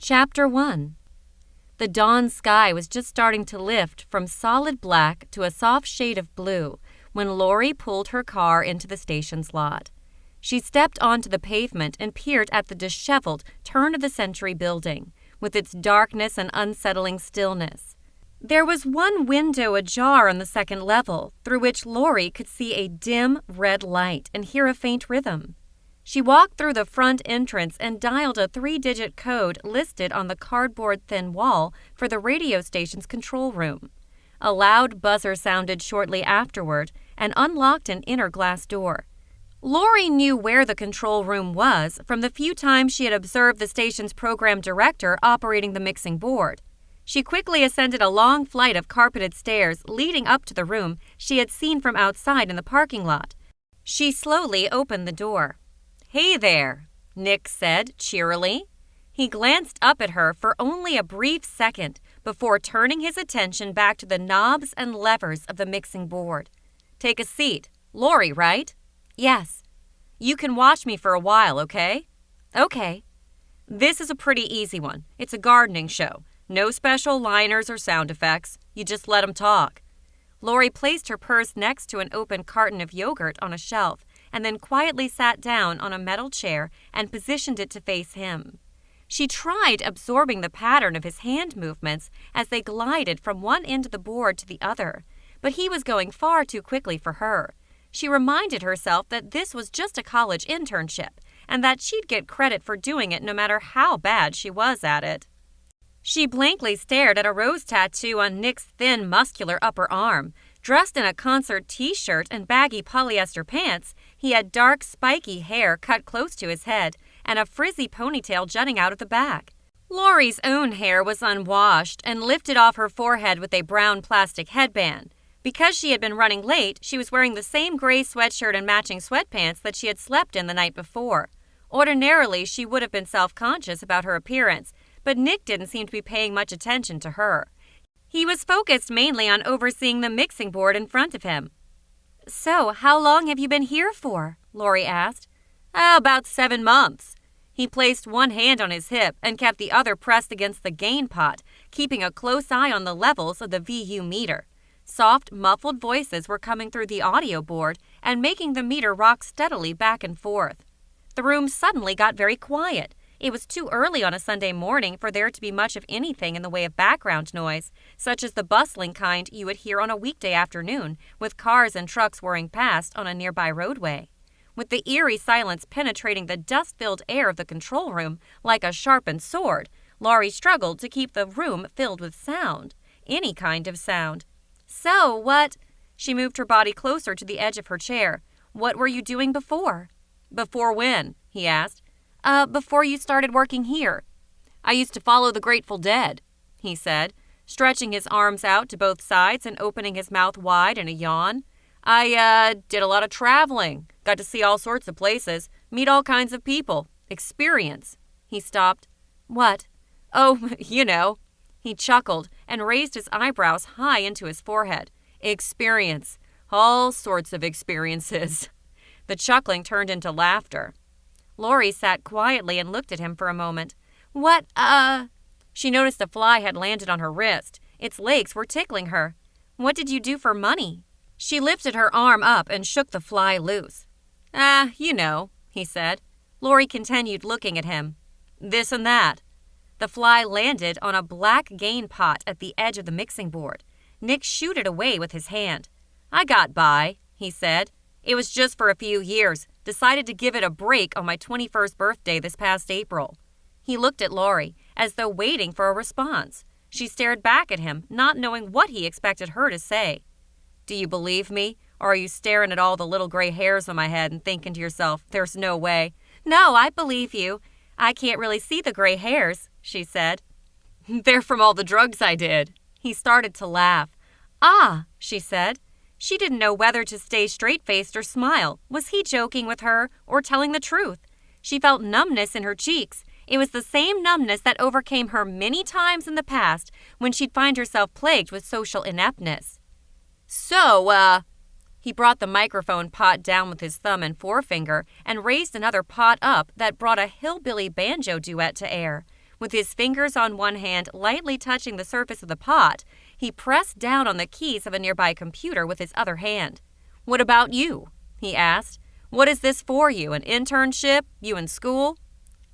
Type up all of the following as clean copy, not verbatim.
Chapter 1. The dawn sky was just starting to lift from solid black to a soft shade of blue when Lori pulled her car into the station's lot. She stepped onto the pavement and peered at the disheveled, turn-of-the-century building, with its darkness and unsettling stillness. There was one window ajar on the second level, through which Lori could see a dim red light and hear a faint rhythm. She walked through the front entrance and dialed a 3-digit code listed on the cardboard-thin wall for the radio station's control room. A loud buzzer sounded shortly afterward and unlocked an inner glass door. Lori knew where the control room was from the few times she had observed the station's program director operating the mixing board. She quickly ascended a long flight of carpeted stairs leading up to the room she had seen from outside in the parking lot. She slowly opened the door. "Hey there," Nick said cheerily. He glanced up at her for only a brief second before turning his attention back to the knobs and levers of the mixing board. "Take a seat. Lori, right?" "Yes." "You can watch me for a while, okay?" "Okay." "This is a pretty easy one. It's a gardening show. No special liners or sound effects. You just let 'em talk." Lori placed her purse next to an open carton of yogurt on a shelf and then quietly sat down on a metal chair and positioned it to face him. She tried absorbing the pattern of his hand movements as they glided from one end of the board to the other, but he was going far too quickly for her. She reminded herself that this was just a college internship and that she'd get credit for doing it no matter how bad she was at it. She blankly stared at a rose tattoo on Nick's thin, muscular upper arm. Dressed in a concert t-shirt and baggy polyester pants, he had dark, spiky hair cut close to his head and a frizzy ponytail jutting out of the back. Lori's own hair was unwashed and lifted off her forehead with a brown plastic headband. Because she had been running late, she was wearing the same gray sweatshirt and matching sweatpants that she had slept in the night before. Ordinarily, she would have been self-conscious about her appearance, but Nick didn't seem to be paying much attention to her. He was focused mainly on overseeing the mixing board in front of him. "So, how long have you been here for?" Lori asked. About 7 months." He placed one hand on his hip and kept the other pressed against the gain pot, keeping a close eye on the levels of the VU meter. Soft, muffled voices were coming through the audio board and making the meter rock steadily back and forth. The room suddenly got very quiet. It was too early on a Sunday morning for there to be much of anything in the way of background noise, such as the bustling kind you would hear on a weekday afternoon, with cars and trucks whirring past on a nearby roadway. With the eerie silence penetrating the dust-filled air of the control room like a sharpened sword, Lori struggled to keep the room filled with sound, any kind of sound. "So, what—" She moved her body closer to the edge of her chair. "What were you doing before?" "Before when?" he asked. Before you started working here." "I used to follow the Grateful Dead," he said, stretching his arms out to both sides and opening his mouth wide in a yawn. I did a lot of traveling, got to see all sorts of places, meet all kinds of people, experience." He stopped. "What?" "Oh, you know." He chuckled and raised his eyebrows high into his forehead. "Experience. All sorts of experiences." The chuckling turned into laughter. Lori sat quietly and looked at him for a moment. "What, She noticed a fly had landed on her wrist. Its legs were tickling her. "What did you do for money?" She lifted her arm up and shook the fly loose. You know," he said. Lori continued looking at him. "This and that." The fly landed on a black gain pot at the edge of the mixing board. Nick shooed it away with his hand. "I got by," he said. "It was just for a few years. Decided to give it a break on my 21st birthday this past April." He looked at Lori, as though waiting for a response. She stared back at him, not knowing what he expected her to say. "Do you believe me, or are you staring at all the little gray hairs on my head and thinking to yourself, there's no way?" "No, I believe you. I can't really see the gray hairs," she said. "They're from all the drugs I did." He started to laugh. "Ah," she said. She didn't know whether to stay straight-faced or smile. Was he joking with her or telling the truth? She felt numbness in her cheeks. It was the same numbness that overcame her many times in the past when she'd find herself plagued with social ineptness. "So, He brought the microphone pot down with his thumb and forefinger and raised another pot up that brought a hillbilly banjo duet to air. With his fingers on one hand lightly touching the surface of the pot, he pressed down on the keys of a nearby computer with his other hand. "What about you?" he asked. "What is this for you, an internship? You in school?"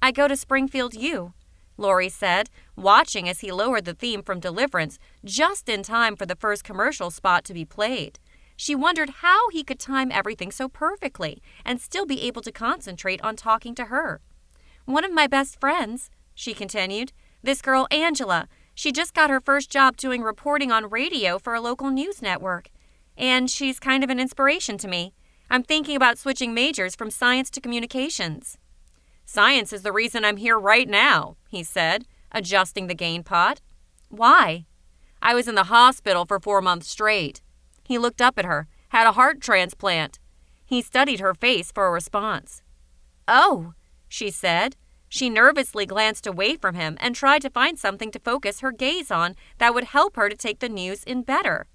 "I go to Springfield U," Lori said, watching as he lowered the theme from Deliverance just in time for the first commercial spot to be played. She wondered how he could time everything so perfectly and still be able to concentrate on talking to her. "One of my best friends," she continued, "this girl Angela, she just got her first job doing reporting on radio for a local news network. And she's kind of an inspiration to me. I'm thinking about switching majors from science to communications." "Science is the reason I'm here right now," he said, adjusting the gain pot. "Why?" "I was in the hospital for 4 months straight." He looked up at her. "Had a heart transplant." He studied her face for a response. "Oh," she said. She nervously glanced away from him and tried to find something to focus her gaze on that would help her to take the news in better.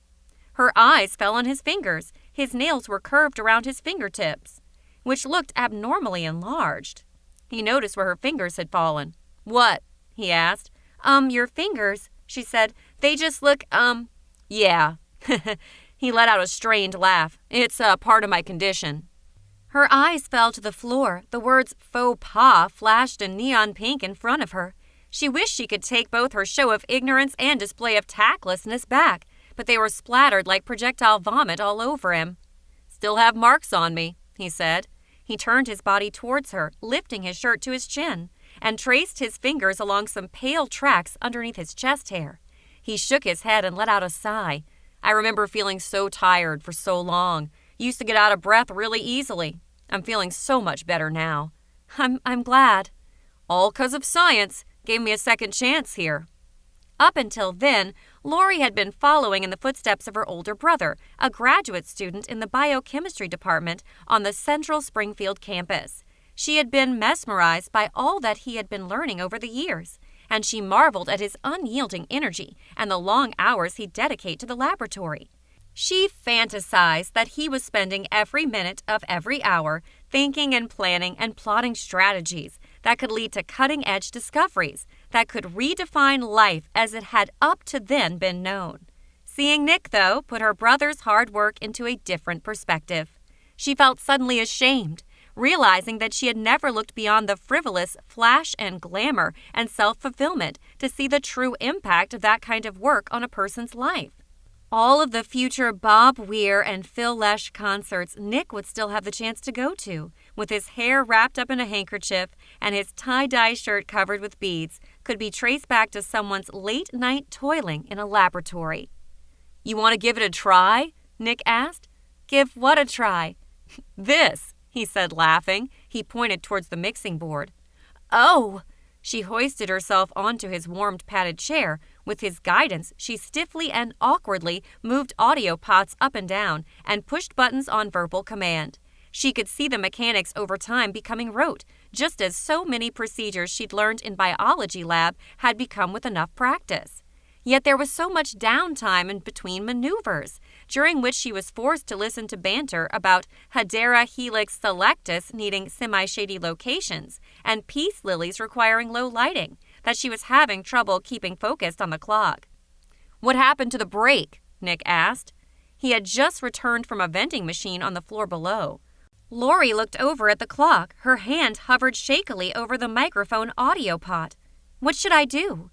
Her eyes fell on his fingers. His nails were curved around his fingertips, which looked abnormally enlarged. He noticed where her fingers had fallen. "What?" he asked. Your fingers," she said. "They just look, yeah." He let out a strained laugh. "It's a part of my condition." Her eyes fell to the floor. The words faux pas flashed in neon pink in front of her. She wished she could take both her show of ignorance and display of tactlessness back, but they were splattered like projectile vomit all over him. "Still have marks on me," he said. He turned his body towards her, lifting his shirt to his chin, and traced his fingers along some pale tracks underneath his chest hair. He shook his head and let out a sigh. "I remember feeling so tired for so long. Used to get out of breath really easily. I'm feeling so much better now." I'm glad." "All 'cause of science. Gave me a second chance here." Up until then, Lori had been following in the footsteps of her older brother, a graduate student in the biochemistry department on the Central Springfield campus. She had been mesmerized by all that he had been learning over the years, and she marveled at his unyielding energy and the long hours he'd dedicate to the laboratory. She fantasized that he was spending every minute of every hour thinking and planning and plotting strategies that could lead to cutting-edge discoveries that could redefine life as it had up to then been known. Seeing Nick, though, put her brother's hard work into a different perspective. She felt suddenly ashamed, realizing that she had never looked beyond the frivolous flash and glamour and self-fulfillment to see the true impact of that kind of work on a person's life. All of the future Bob Weir and Phil Lesh concerts Nick would still have the chance to go to, with his hair wrapped up in a handkerchief and his tie-dye shirt covered with beads, could be traced back to someone's late-night toiling in a laboratory. "You want to give it a try?" Nick asked. "Give what a try?" "This," he said, laughing. He pointed towards the mixing board. "Oh!" She hoisted herself onto his warmed padded chair. With his guidance, she stiffly and awkwardly moved audio pots up and down and pushed buttons on verbal command. She could see the mechanics over time becoming rote, just as so many procedures she'd learned in biology lab had become with enough practice. Yet there was so much downtime in between maneuvers, during which she was forced to listen to banter about Hedera helix selectus needing semi-shady locations and peace lilies requiring low lighting, that she was having trouble keeping focused on the clock. "What happened to the brake?" Nick asked. He had just returned from a vending machine on the floor below. Lori looked over at the clock. Her hand hovered shakily over the microphone audio pot. "What should I do?"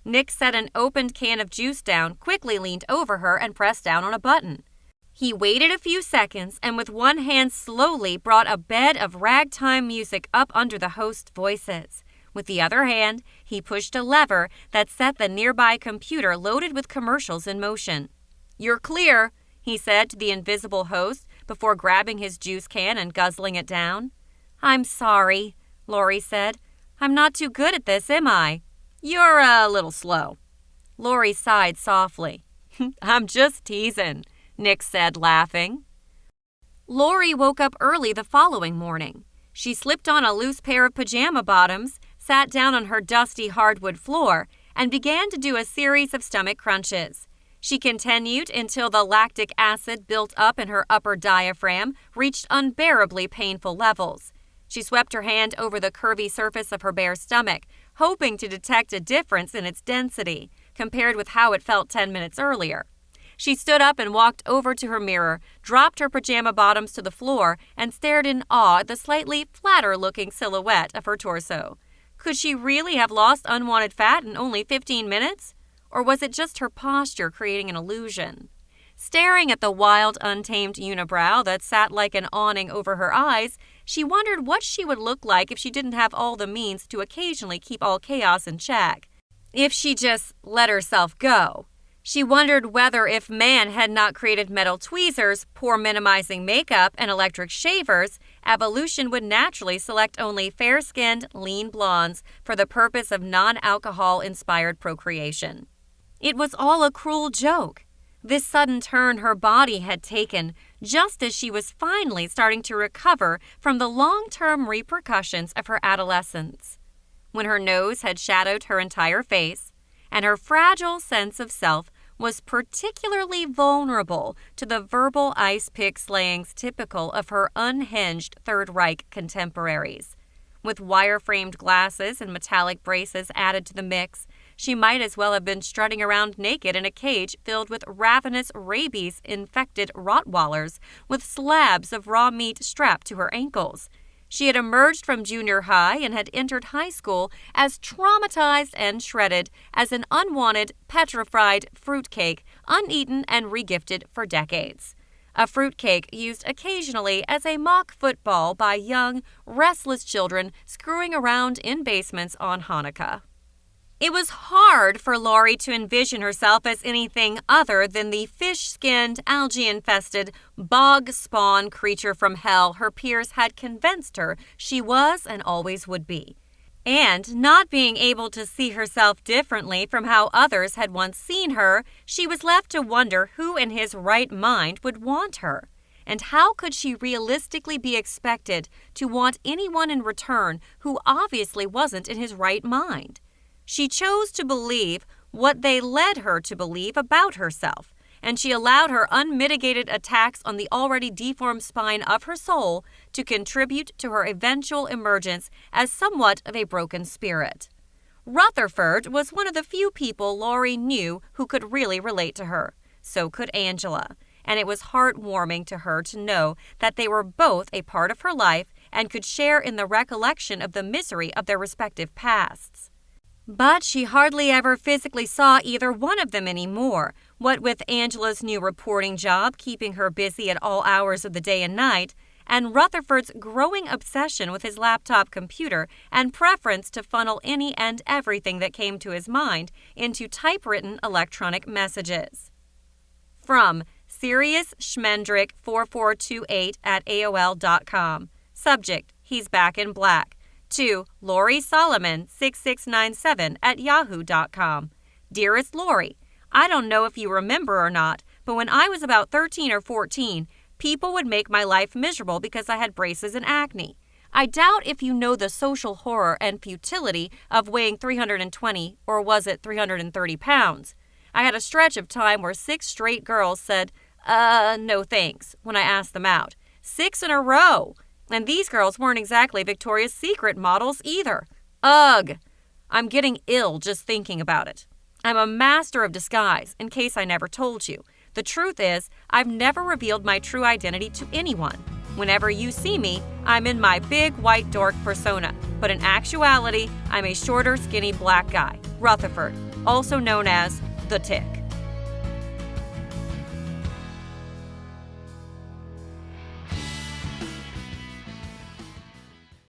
Nick set an opened can of juice down, quickly leaned over her, and pressed down on a button. He waited a few seconds and with one hand slowly brought a bed of ragtime music up under the host's voices. With the other hand, he pushed a lever that set the nearby computer loaded with commercials in motion. "You're clear," he said to the invisible host before grabbing his juice can and guzzling it down. "I'm sorry," Lori said. "I'm not too good at this, am I?" "You're a little slow." Lori sighed softly. "I'm just teasing," Nick said, laughing. Lori woke up early the following morning. She slipped on a loose pair of pajama bottoms, sat down on her dusty hardwood floor, and began to do a series of stomach crunches. She continued until the lactic acid built up in her upper diaphragm reached unbearably painful levels. She swept her hand over the curvy surface of her bare stomach, hoping to detect a difference in its density compared with how it felt 10 minutes earlier. She stood up and walked over to her mirror, dropped her pajama bottoms to the floor, and stared in awe at the slightly flatter-looking silhouette of her torso. Could she really have lost unwanted fat in only 15 minutes? Or was it just her posture creating an illusion? Staring at the wild, untamed unibrow that sat like an awning over her eyes, she wondered what she would look like if she didn't have all the means to occasionally keep all chaos in check. If she just let herself go. She wondered whether if man had not created metal tweezers, pore-minimizing makeup, and electric shavers, evolution would naturally select only fair-skinned, lean blondes for the purpose of non-alcohol-inspired procreation. It was all a cruel joke. This sudden turn her body had taken just as she was finally starting to recover from the long-term repercussions of her adolescence. When her nose had shadowed her entire face, and her fragile sense of self was particularly vulnerable to the verbal ice-pick slayings typical of her unhinged Third Reich contemporaries. With wire-framed glasses and metallic braces added to the mix, she might as well have been strutting around naked in a cage filled with ravenous rabies-infected Rottweilers with slabs of raw meat strapped to her ankles. She had emerged from junior high and had entered high school as traumatized and shredded as an unwanted, petrified fruitcake, uneaten and regifted for decades. A fruitcake used occasionally as a mock football by young, restless children screwing around in basements on Hanukkah. It was hard for Laurie to envision herself as anything other than the fish-skinned, algae-infested, bog-spawn creature from hell her peers had convinced her she was and always would be. And, not being able to see herself differently from how others had once seen her, she was left to wonder who in his right mind would want her. And how could she realistically be expected to want anyone in return who obviously wasn't in his right mind? She chose to believe what they led her to believe about herself, and she allowed her unmitigated attacks on the already deformed spine of her soul to contribute to her eventual emergence as somewhat of a broken spirit. Rutherford was one of the few people Laurie knew who could really relate to her. So could Angela, and it was heartwarming to her to know that they were both a part of her life and could share in the recollection of the misery of their respective pasts. But she hardly ever physically saw either one of them anymore, what with Angela's new reporting job keeping her busy at all hours of the day and night, and Rutherford's growing obsession with his laptop computer and preference to funnel any and everything that came to his mind into typewritten electronic messages. From Sirius Schmendrick 4428 at AOL.com. Subject, he's back in black. To Laurie Solomon 6697 at yahoo.com. Dearest Laurie, I don't know if you remember or not, but when I was about 13 or 14, people would make my life miserable because I had braces and acne. I doubt if you know the social horror and futility of weighing 320, or was it 330 pounds. I had a stretch of time where 6 straight girls said, no thanks, when I asked them out. 6 in a row. And these girls weren't exactly Victoria's Secret models either. Ugh! I'm getting ill just thinking about it. I'm a master of disguise, in case I never told you. The truth is, I've never revealed my true identity to anyone. Whenever you see me, I'm in my big white dork persona, but in actuality, I'm a shorter, skinny black guy, Rutherford, also known as the Tick.